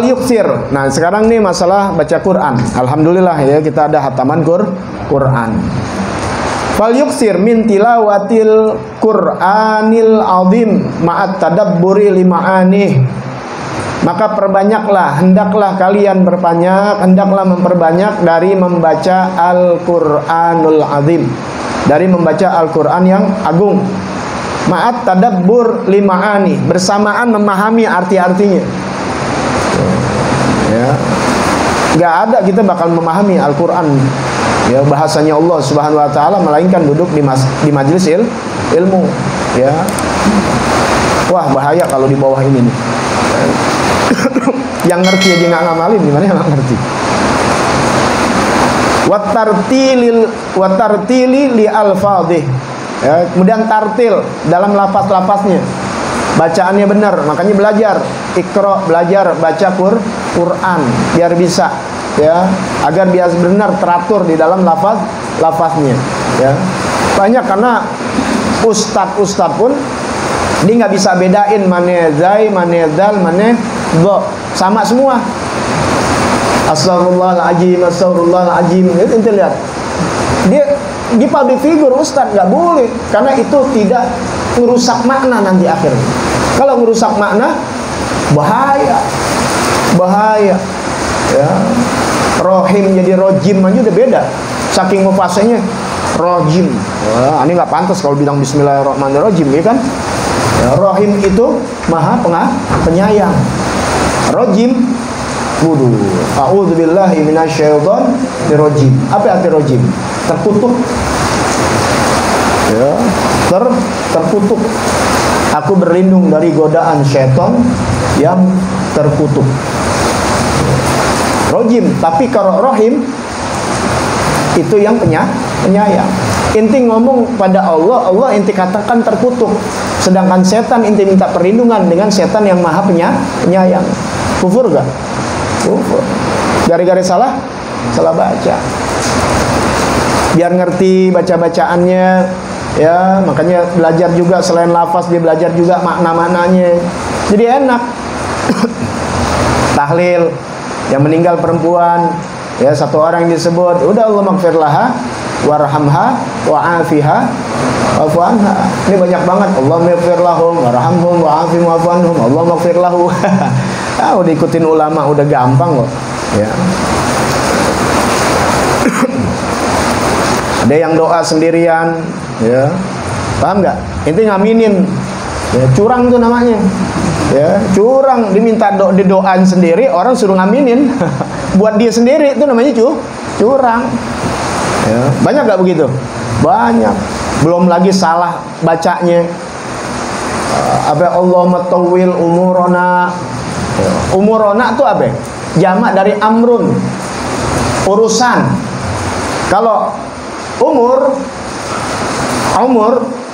yuksir. Nah, sekarang nih masalah baca Quran. Alhamdulillah ya, kita ada hataman Quran. Yuksir min tilawatil Qur'anil azim ma'at tadabburi lima'anih. Maka perbanyaklah, hendaklah kalian hendaklah memperbanyak dari membaca Al-Qur'anul azim, dari membaca Al-Quran yang agung. Ma'at tadabbur lima'ani, bersamaan memahami arti-artinya. Ya, nggak ada kita bakal memahami Al-Quran, ya, bahasanya Allah Subhanahu Wa Taala, melainkan duduk di majelis ilmu. Ya, wah bahaya kalau di bawah ini nih. Yang ngerti aja nggak ngamalin, gimana yang nggak ngerti? Watartili li alfadih. Ya, kemudian tartil dalam lafaz-lafaznya, bacaannya benar, makanya belajar Iqra, belajar baca Quran biar bisa, ya, agar biar benar teratur di dalam lafaznya, ya. Banyak karena ustadz pun dia nggak bisa bedain mana zai, mana dal, mana do, sama semua. Astagfirullahaladzim, itu ente lihat, dia di public figure ustadz nggak boleh, karena itu tidak merusak makna nanti akhirnya. Kalau merusak makna, bahaya, ya. Rohim jadi rojim aja udah beda, saking mufasihnya rojim. Wah, ini nggak pantas kalau bilang Bismillahirrahmanirrahim, ya kan? Ya, rohim itu maha penyayang. Rojim, wudu. A'udzubillahi minasyaitonirrajim. Apa arti rojim? Terkutuk. Ya, terkutuk. Aku berlindung dari godaan syaitan yang terkutuk. Rojim, tapi kalau rohim itu yang penyayang. Inti ngomong pada Allah, Allah inti katakan terkutuk. Sedangkan setan inti minta perlindungan dengan setan yang maha penyayang. Kufur gak? Kufur. Gara-gara salah baca. Biar ngerti baca-bacaannya, ya, makanya belajar juga selain lafaz, dia belajar juga makna-maknanya. Jadi enak. Tahlil yang meninggal perempuan, ya, satu orang yang disebut, udah Allah maghfir laha warhamha wa'afiha wa'fu anha. Ini banyak banget. Allah maghfir lahum warhamhum wa'afihim wa'fu anhum. Allah maghfir lahu. Udah ikutin ulama udah gampang kok, ya. Ada yang doa sendirian, ya, paham nggak? Inti ngaminin, ya, curang tuh namanya, ya, curang. Diminta didoain sendiri, orang suruh ngaminin, buat dia sendiri itu namanya curang. Ya, banyak nggak begitu? Banyak. Belum lagi salah bacanya. Apa Allahumma tawwil umurona. Umurona itu apa? Jamak dari amrun, urusan. Kalau umur,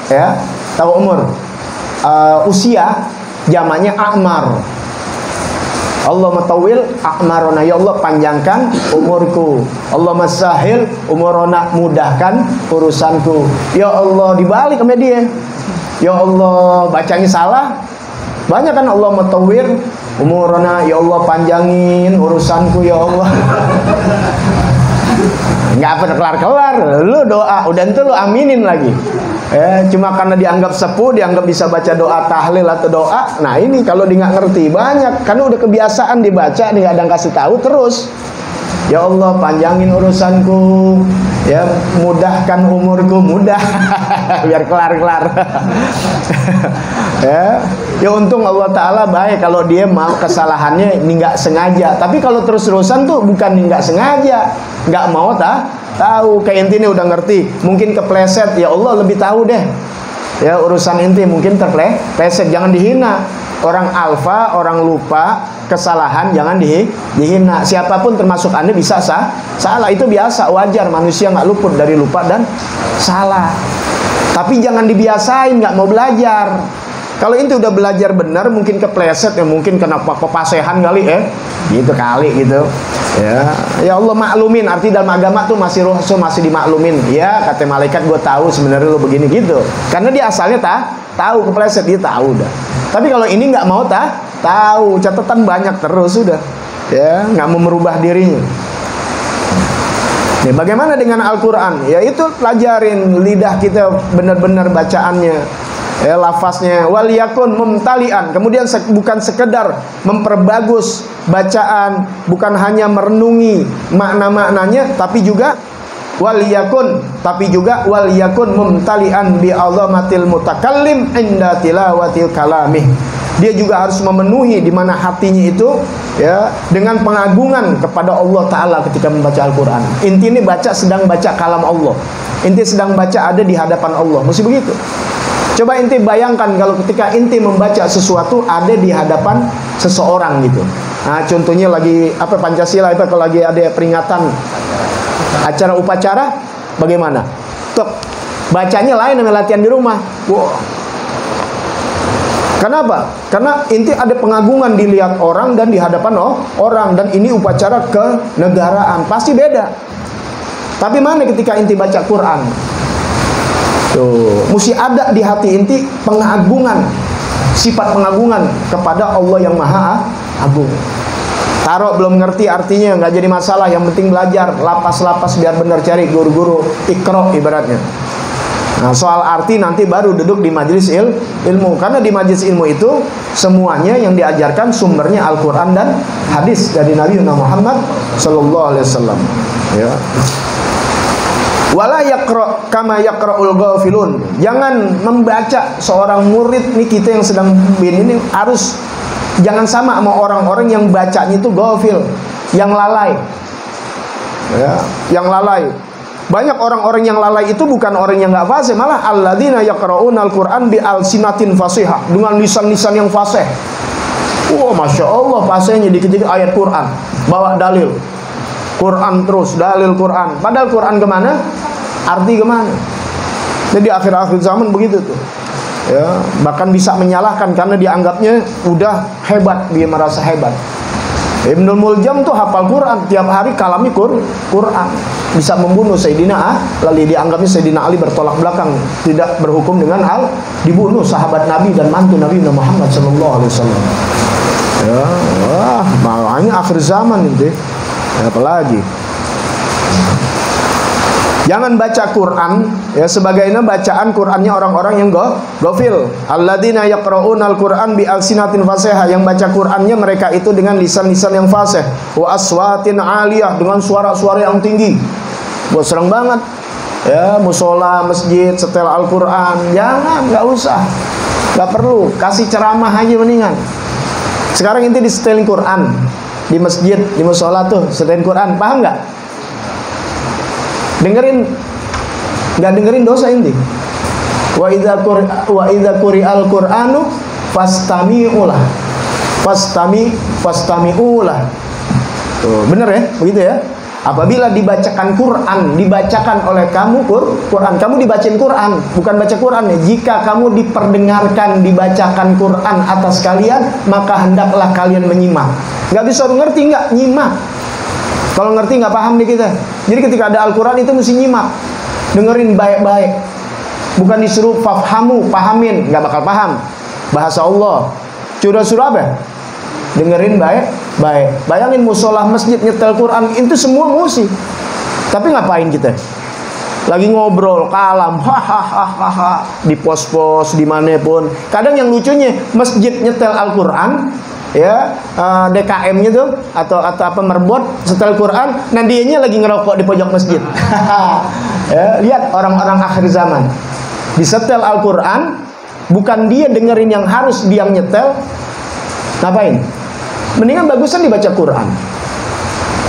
ya, tahu umur, usia, jamaknya a'mar. Allah matawil a'marona, ya Allah panjangkan umurku. Allah masahil umurona, mudahkan urusanku. Ya Allah, dibalik sama dia. Ya Allah, bacanya salah. Banyak kan Allah matawil umurona, ya Allah panjangin urusanku ya Allah. Nggak pernah kelar-kelar. Lu doa, udah itu lu aminin lagi. Cuma karena dianggap sepuh, dianggap bisa baca doa tahlil atau doa. Nah ini kalau dia nggak ngerti banyak, karena udah kebiasaan dibaca, dia nggak ada yang kasih tahu terus. Ya Allah panjangin urusanku, ya mudahkan umurku, mudah. Biar kelar-kelar. Ya untung Allah Ta'ala baik kalau dia mau kesalahannya ini nggak sengaja. Tapi kalau terus-terusan tuh bukan nggak sengaja, nggak mau tahu. Kayak intinya udah ngerti, mungkin kepleset, ya Allah lebih tahu deh. Ya urusan inti mungkin terpleset, jangan dihina. Orang alfa, orang lupa, kesalahan jangan dihina. Siapapun termasuk Anda bisa salah, itu biasa, wajar, manusia nggak luput dari lupa dan salah. Tapi jangan dibiasain nggak mau belajar. Kalau itu udah belajar benar, mungkin kepleset, ya mungkin kena kepasehan kali, gitu kali gitu. Ya Allah maklumin, arti dalam agama tuh masih masih dimaklumin. Ya kata malaikat, gue tahu sebenarnya lo begini gitu. Karena dia asalnya tahu kepleset, dia tahu dah. Tapi kalau ini nggak mau tahu, catatan banyak terus sudah. Ya, nggak mau merubah dirinya. Nih, bagaimana dengan Al-Quran? Ya itu pelajarin lidah kita benar-benar bacaannya, ya, lafaznya. Wal yakun mumtalian. Kemudian bukan sekedar memperbagus bacaan, bukan hanya merenungi makna-maknanya, tapi juga wal yakun mumtalian bi azamatil mutakallim inda tilawatil kalamih. Dia juga harus memenuhi di mana hatinya itu, ya, dengan pengagungan kepada Allah Ta'ala ketika membaca Al-Quran. Inti ini sedang baca kalam Allah. Inti sedang baca ada di hadapan Allah. Mesti begitu. Coba inti bayangkan kalau ketika inti membaca sesuatu ada di hadapan seseorang gitu. Nah, contohnya lagi Pancasila itu, kalau lagi ada peringatan acara upacara, bagaimana? Tuh, bacanya lain dengan latihan di rumah. Wow. Kenapa? Karena inti ada pengagungan dilihat orang dan di hadapan orang, dan ini upacara kenegaraan, pasti beda. Tapi mana ketika inti baca Quran? Tuh, mesti ada di hati inti pengagungan, sifat pengagungan kepada Allah yang Maha Agung. Taruh belum ngerti artinya, nggak jadi masalah, yang penting belajar, lapas-lapas biar benar, cari guru-guru, ikro ibaratnya. Nah, soal arti nanti baru duduk di majelis ilmu. Karena di majelis ilmu itu semuanya yang diajarkan sumbernya Al-Quran dan hadis dari Nabi Muhammad Sallallahu Alaihi Wasallam. Ya. Wala yaqra kama yaqra'ul ghafilun. Jangan membaca seorang murid nih, kita yang sedang ini harus jangan sama orang-orang yang bacanya itu ghafil, yang lalai. Ya, yang lalai. Banyak orang-orang yang lalai itu bukan orang yang nggak fasih, malah alladzina yaqra'unal Qur'an bi alsinatin fasihah, dengan lisan-lisan yang fasih. Masya Allah, fasihnya dikit-dikit ayat Quran, bawa dalil Quran terus, dalil Quran. Padahal Quran kemana? Arti kemana? Jadi akhir-akhir zaman begitu tuh. Ya, bahkan bisa menyalahkan karena dianggapnya udah hebat, dia merasa hebat. Ibnul Muljam tuh hafal Quran, tiap hari kalami Quran, bisa membunuh Sayyidina Ali, dianggapnya Sayyidina Ali bertolak belakang, tidak berhukum dengan hal dibunuh sahabat Nabi dan mantu Nabi Muhammad Sallallahu Alaihi Wasallam. Ya, makanya akhir zaman itu, apalagi. Jangan baca Quran ya sebagaimana bacaan Qurannya orang-orang yang ghafil. Alladzina yaqra'unal Qur'an bi alsinatin fasihah, yang baca Qurannya mereka itu dengan lisan-lisan yang fasih, wa aswatin aliyah, dengan suara-suara yang tinggi. Buat serem banget. Ya, musola, masjid, setel Al-Qur'an, jangan, enggak usah. Enggak perlu, kasih ceramah aja mendingan. Sekarang inti di setelin Quran di masjid, di musola tuh setelin Quran, paham enggak? Dengerin, nggak dengerin dosa inti. Wa idza quri'al Qur'anu fastami'ulah. Fastami'ulah. Tuh, bener ya? Begitu ya? Apabila dibacakan Quran, dibacakan oleh kamu Quran, kamu dibacain Quran, bukan baca Quran ya. Jika kamu diperdengarkan, dibacakan Quran atas kalian, maka hendaklah kalian menyimak. Nggak bisa ngerti, nggak nyimak. Kalau ngerti nggak paham deh kita. Jadi ketika ada Al-Quran itu mesti nyimak, dengerin baik-baik. Bukan disuruh fafhamu, pahamin, nggak bakal paham. Bahasa Allah. Suruh apa? Dengerin baik-baik. Bayangin musolah masjid nyetel Quran itu semua musik. Tapi ngapain kita? Lagi ngobrol, kalam, hahaha, di pos-pos, dimanapun. Kadang yang lucunya masjid nyetel Al-Quran. Ya, DKM-nya tuh atau apa merbot setel Quran, nah dianya lagi ngerokok di pojok masjid. Ya, lihat orang-orang akhir zaman disetel Al-Quran, bukan dia dengerin yang harus dia nyetel, ngapain? Mendingan bagusan dibaca Quran,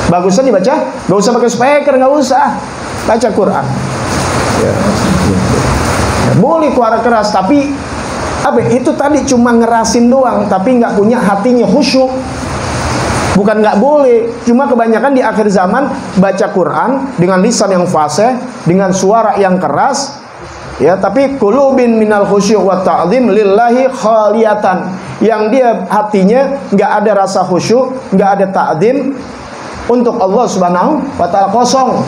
bagusan dibaca, gak usah pakai speaker, gak usah baca Quran. Ya, ya, boleh suara keras, tapi itu tadi cuma ngerasin doang, tapi nggak punya hatinya khusyuk. Bukan nggak boleh, cuma kebanyakan di akhir zaman baca Quran dengan lisan yang fasih, dengan suara yang keras, ya, tapi qulubin minal khusyuk wa ta'zim lillahi khaliyatan, yang dia hatinya nggak ada rasa khusyuk, nggak ada ta'zim untuk Allah Subhanahu wa Ta'ala, kosong.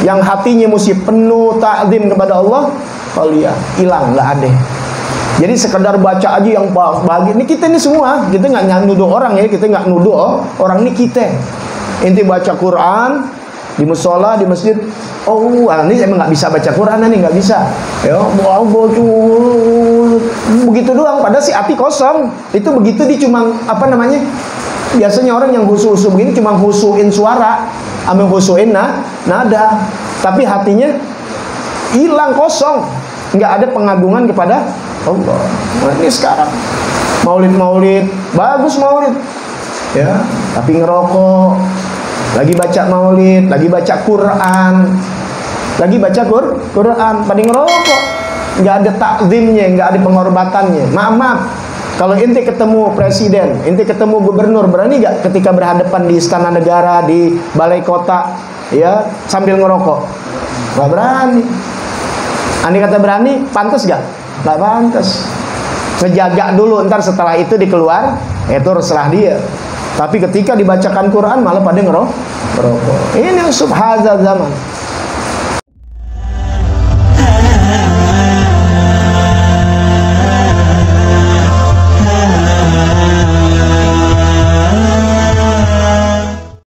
Yang hatinya mesti penuh ta'zim kepada Allah, khaliyah, hilang, nggak ada. Jadi sekedar baca aja yang bahagia. Ini kita ini semua, kita nggak nuduh orang ya, kita nggak nuduh orang, ini kita. Inti baca Quran di musola, di masjid. Oh, ini emang nggak bisa baca Quran, nih nggak bisa. Ya, begitu doang. Padahal si hati kosong. Itu begitu dia cuma apa namanya? Biasanya orang yang husu-husu begini cuma husuin suara, ambil husuin nada, tapi hatinya hilang, kosong, nggak ada pengagungan kepada Allah. Nah, ini sekarang maulid bagus maulid, ya, tapi ngerokok, lagi baca maulid, lagi baca Quran, Quran, pada ngerokok, nggak ada takzimnya, nggak ada pengorbatannya. Maaf. Kalau inti ketemu presiden, inti ketemu gubernur, berani gak ketika berhadapan di istana negara, di balai kota, ya, sambil ngerokok? Gak berani. Andai kata berani, pantas gak? Gak pantas. Sejaga dulu, ntar setelah itu dikeluar, itu terserah dia. Tapi ketika dibacakan Quran malah pada ngerokok. Ini subhanallah zaman.